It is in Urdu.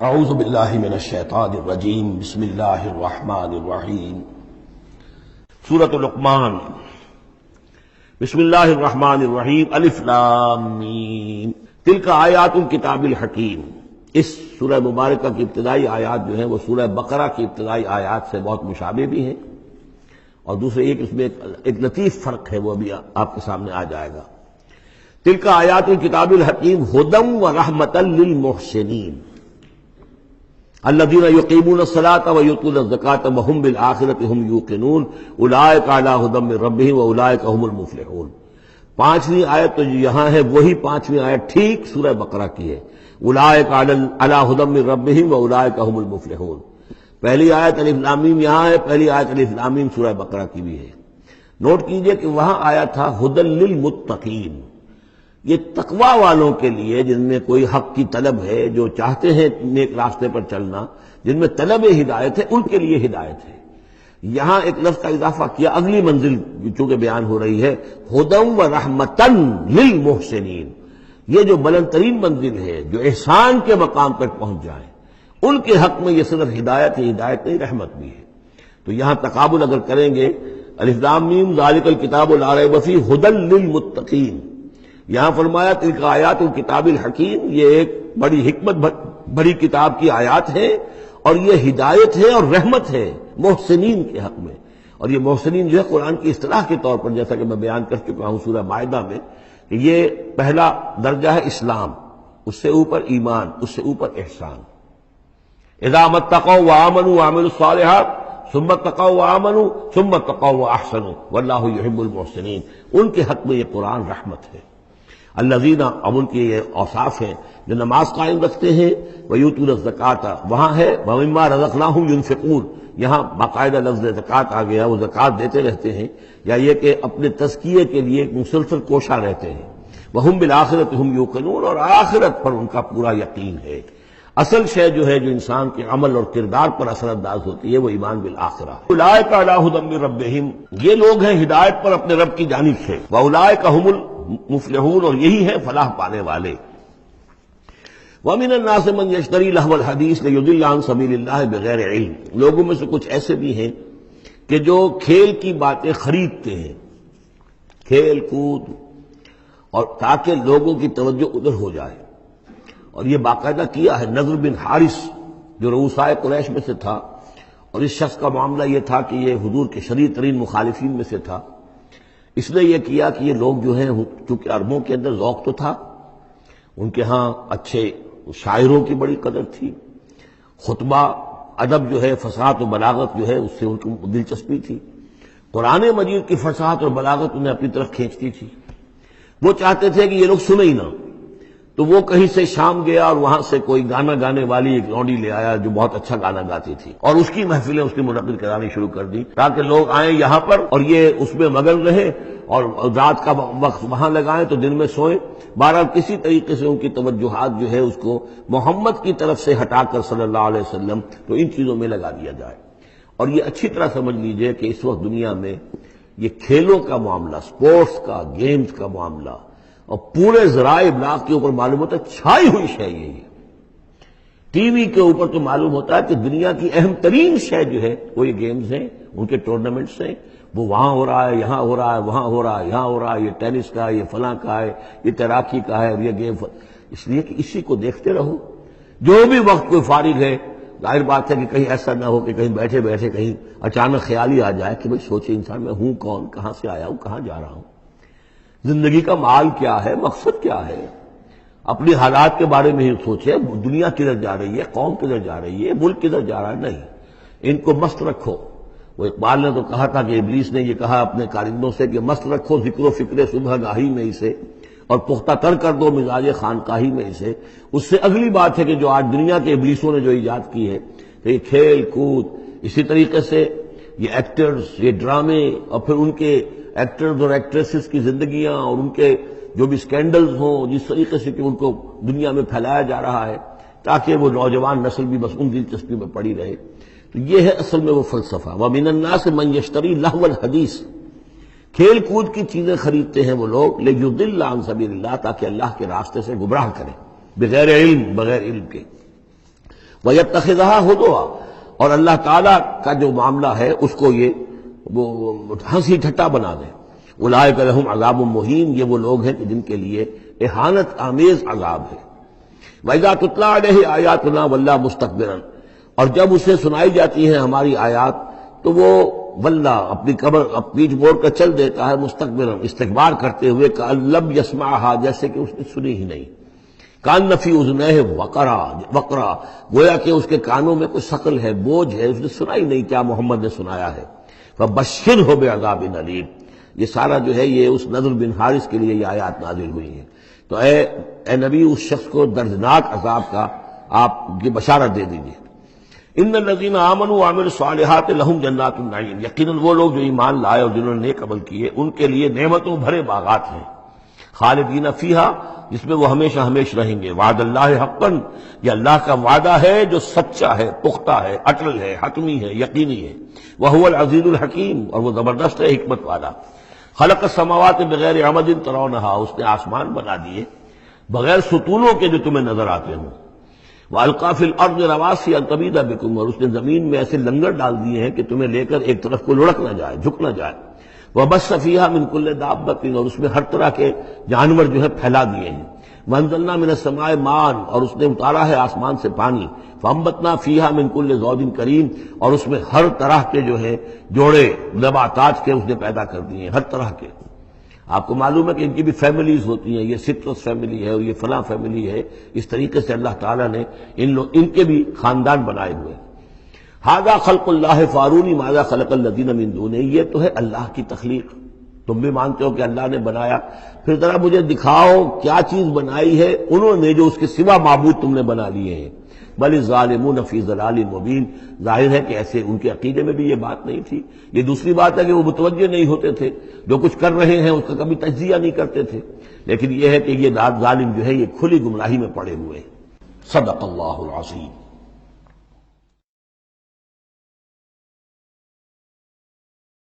اعوذ باللہ من الشیطان الرجیم بسم اللہ الرحمن الرحیم سورۃ لقمان بسم اللہ الرحمن الرحیم الف لام میم تلک آیات الکتاب الحکیم۔ اس سورہ مبارکہ کی ابتدائی آیات جو ہیں وہ سورہ بقرہ کی ابتدائی آیات سے بہت مشابہ بھی ہیں، اور دوسرے اس میں ایک لطیف فرق ہے، وہ بھی آپ کے سامنے آ جائے گا۔ تلک آیات الکتاب الحکیم ھدی ورحمۃ للمحسنین الذین یقیمون الصلاۃ ویؤتون الزکاۃ وہم بالآخرۃ ہم یوقنون اولئک علی ھدی من ربہم واولئک هم المفلحون۔ پانچویں آیت تو یہاں ہے وہی پانچویں آیت ٹھیک سورہ بقرہ کی ہے، اولئک علی ھدی من ربہم واولئک هم المفلحون۔ پہلی آیت الف لام میم یہاں ہے، پہلی آیت الف لام میم سورہ بقرہ کی بھی ہے۔ نوٹ کیجئے کہ وہاں آیا تھا ھدی للمتقین، یہ تقوی والوں کے لیے جن میں کوئی حق کی طلب ہے، جو چاہتے ہیں نیک راستے پر چلنا، جن میں طلب ہدایت ہے، ان کے لیے ہدایت ہے۔ یہاں ایک لفظ کا اضافہ کیا، اگلی منزل چونکہ بیان ہو رہی ہے، ھدی ورحمۃ للمحسنین، یہ جو بلند ترین منزل ہے، جو احسان کے مقام تک پہنچ جائیں، ان کے حق میں یہ صرف ہدایت ہے، ہدایت نہیں رحمت بھی ہے۔ تو یہاں تقابل اگر کریں گے، الف لام میم ذالک الکتاب لا ریب فیہ ھدی للمتقین، یہاں فرمایا تلک آیات الکتاب الحکیم، یہ ایک بڑی حکمت بڑی کتاب کی آیات ہے، اور یہ ہدایت ہے اور رحمت ہے محسنین کے حق میں۔ اور یہ محسنین جو ہے قرآن کی اصطلاح کے طور پر، جیسا کہ میں بیان کر چکا ہوں سورہ مائدہ میں، کہ یہ پہلا درجہ ہے اسلام، اس سے اوپر ایمان، اس سے اوپر احسان۔ اذا اتقوا وآمنوا وعملوا الصالحات ثم اتقوا وآمنوا ثم اتقوا واحسنوا واللہ یحب المحسنین، ان کے حق میں یہ قرآن رحمت ہے۔ الذین، اب ان کے یہ اوصاف ہیں جو نماز قائم رکھتے ہیں، ویؤتون الزکاۃ، وہاں ہے ومما رزقناہم ینفقون، یہاں باقاعدہ لفظ زکوٰۃ آ گیا، وہ زکوٰۃ دیتے رہتے ہیں، یا یہ کہ اپنے تزکیے کے لیے ایک مسلسل کوشاں رہتے ہیں۔ وہم بالآخرۃ ہم یوقنون، اور آخرت پر ان کا پورا یقین ہے۔ اصل شے جو ہے جو انسان کے عمل اور کردار پر اثر انداز ہوتی ہے، وہ ایمان بالآخرہ۔ اولئک علی ھدی من ربہم، یہ لوگ ہیں ہدایت پر اپنے رب کی جانب سے، واولئک هم المفلحون، اور یہی ہے فلاح پانے والے۔ ومن الناس من یشتری لہو الحدیث لیضل عن سبیل اللہ بغیر علم، لوگوں میں سے کچھ ایسے بھی ہیں کہ جو کھیل کی باتیں خریدتے ہیں، کھیل کود، اور تاکہ لوگوں کی توجہ ادھر ہو جائے۔ اور یہ باقاعدہ کیا ہے نضر بن حارث، جو رؤسائے قریش میں سے تھا، اور اس شخص کا معاملہ یہ تھا کہ یہ حضور کے شدید ترین مخالفین میں سے تھا۔ اس نے یہ کیا کہ یہ لوگ جو ہیں، چونکہ عربوں کے اندر ذوق تو تھا، ان کے ہاں اچھے شاعروں کی بڑی قدر تھی، خطبہ ادب جو ہے، فصاحت و بلاغت جو ہے، اس سے ان کو دلچسپی تھی، قرآن مجید کی فصاحت اور بلاغت انہیں اپنی طرف کھینچتی تھی۔ وہ چاہتے تھے کہ یہ لوگ سنیں ہی نہ، تو وہ کہیں سے شام گیا اور وہاں سے کوئی گانا گانے والی ایک لونڈی لے آیا جو بہت اچھا گانا گاتی تھی، اور اس کی محفلیں اس کی منعقد کرانی شروع کر دی، تاکہ لوگ آئیں یہاں پر اور یہ اس میں مگن رہے، اور رات کا وقت وہاں لگائیں تو دن میں سوئیں۔ بہرحال کسی طریقے سے ان کی توجہات جو ہے اس کو محمد کی طرف سے ہٹا کر صلی اللہ علیہ وسلم تو ان چیزوں میں لگا دیا جائے۔ اور یہ اچھی طرح سمجھ لیجئے کہ اس وقت دنیا میں یہ کھیلوں کا معاملہ، سپورٹس کا، گیمز کا معاملہ، اور پورے ذرائع ابلاغ کے اوپر معلوم ہوتا ہے چھائی ہوئی شے یہ ہے۔ ٹی وی کے اوپر تو معلوم ہوتا ہے کہ دنیا کی اہم ترین شے جو ہے وہ یہ گیمز ہیں، ان کے ٹورنامنٹس ہیں، وہ وہاں ہو رہا ہے، یہاں ہو رہا ہے، وہاں ہو رہا ہے، یہاں ہو رہا ہے، یہ ٹینس کا ہے، یہ فلاں کا ہے، یہ تیراکی کا ہے، اور یہ گیم، اس لیے کہ اسی کو دیکھتے رہو۔ جو بھی وقت کوئی فارغ ہے، ظاہر بات ہے کہ کہیں ایسا نہ ہو کہ کہیں بیٹھے بیٹھے کہیں اچانک خیال ہی آ جائے کہ بھئی سوچے انسان میں ہوں کون، کہاں سے آیا ہوں، کہاں جا رہا ہوں، زندگی کا مال کیا ہے، مقصد کیا ہے، اپنی حالات کے بارے میں ہی سوچے، دنیا کدھر جا رہی ہے، قوم کدھر جا رہی ہے، ملک کدھر جا رہا ہے، نہیں، ان کو مست رکھو۔ وہ اقبال نے تو کہا تھا کہ ابلیس نے یہ کہا اپنے کارندوں سے کہ مست رکھو ذکر و فکر صبح گاہی میں اسے، اور پختہ تر کر دو مزاج خانقاہی میں اسے۔ اس سے اگلی بات ہے کہ جو آج دنیا کے ابلیسوں نے جو ایجاد کی ہے کہ یہ کھیل کود، اسی طریقے سے یہ ایکٹرز، یہ ڈرامے، اور پھر ان کے ایکٹرز اور ایکٹریسز کی زندگیاں، اور ان کے جو بھی سکینڈلز ہوں، جس طریقے سے کہ ان کو دنیا میں پھیلایا جا رہا ہے تاکہ وہ نوجوان نسل بھی بس ان دلچسپی میں پڑی رہے، تو یہ ہے اصل میں وہ فلسفہ۔ وَمِنَ النَّاسِ مَن يَشْتَرِي لَهْوَ الْحَدِيثِ، کھیل کود کی چیزیں خریدتے ہیں وہ لوگ، لِيُضِلَّ عَن سَبِيلِ اللَّهِ، تاکہ اللہ کے راستے سے گمراہ کریں، بغیر علم، بغیر علم کے۔ وَيَتَّخِذَهَا هُزُوًا، اور اللہ تعالیٰ کا جو معاملہ ہے اس کو یہ وہ ہنسی ٹھٹا بنا دے. اولئک لہم عذاب مہین، یہ وہ لوگ ہیں کہ جن کے لیے اہانت آمیز عذاب ہے. وَإِذَا تُتْلَىٰ عَلَيْهِ آيَاتُنَا وَلَّىٰ مُسْتَكْبِرًا، اور جب اسے سنائی جاتی ہیں ہماری آیات تو وہ ولّا اپنی قبر پیٹھ موڑ کر چل دیتا ہے، مستکبرن استکبار کرتے ہوئے، کأن لم یسمعها، جیسے کہ اس نے سنی ہی نہیں. کان فی اذنیہ وقرا، گویا کہ اس کے کانوں میں کوئی ثقل ہے، بوجھ ہے، اس نے سنا ہی نہیں کیا محمد نے سنایا ہے. فبشرہ بعذاب علیم، یہ سارا جو ہے یہ اس نضر بن حارث کے لیے یہ آیات نازل ہوئی ہیں. تو اے نبی اس شخص کو دردناک عذاب کا آپ کی بشارت دے دیجیے. ان الذین آمنوا وعملوا الصالحات لہم جنات النعیم، یقیناً وہ لوگ جو ایمان لائے اور جنہوں نے نیک عمل کیے ان کے لیے نعمتوں بھرے باغات ہیں، خالدین فیہا، جس میں وہ ہمیشہ ہمیشہ رہیں گے. وعد اللہ حقا، یہ اللہ کا وعدہ ہے جو سچا ہے، پختہ ہے، اٹل ہے، حتمی ہے، یقینی ہے. وہو العزیز الحکیم، اور وہ زبردست ہے، حکمت والا. خلق السماوات بغیر عمد ترونہا، اس نے آسمان بنا دیے بغیر ستونوں کے جو تمہیں نظر آتے ہوں. وَأَلْقَىٰ فِي الْأَرْضِ رَوَاسِيَ أَن تَمِيدَ بِكُمْ، اور اس نے زمین میں ایسے لنگر ڈال دیے ہیں کہ تمہیں لے کر ایک طرف کو لڑک نہ جائے، جھک نہ جائے. وَبَثَّ فِيهَا مِن كُلِّ دَابَّةٍ، اور اس میں ہر طرح کے جانور جو ہے پھیلا دیے ہیں. وَأَنزَلْنَا مِنَ السَّمَاءِ مَاءً، اور اس نے اتارا ہے آسمان سے پانی. فَأَنبَتْنَا فِيهَا مِن كُلِّ زَوْجٍ كَرِيمٍ، اور اس میں ہر طرح کے جو ہے جوڑے نباتات کے اس نے پیدا کر دیے ہیں، ہر طرح کے. آپ کو معلوم ہے کہ ان کی بھی فیملیز ہوتی ہیں، یہ سٹرس فیملی ہے اور یہ فلاں فیملی ہے. اس طریقے سے اللہ تعالیٰ نے ان کے بھی خاندان بنائے ہوئے. ھذا خلق اللہ فارونی ماذا خلق الذین من دونہ، یہ تو ہے اللہ کی تخلیق. تم بھی مانتے ہو کہ اللہ نے بنایا، پھر ذرا مجھے دکھاؤ کیا چیز بنائی ہے انہوں نے جو اس کے سوا معبود تم نے بنا لیے ہیں. بل الظالمون فی ضلال مبین، ظاہر ہے کہ ایسے ان کے عقیدے میں بھی یہ بات نہیں تھی. یہ دوسری بات ہے کہ وہ متوجہ نہیں ہوتے تھے، جو کچھ کر رہے ہیں اس کا کبھی تجزیہ نہیں کرتے تھے. لیکن یہ ہے کہ یہ ظالم جو ہے یہ کھلی گمراہی میں پڑے ہوئے ہیں. صدق اللہ العظیم.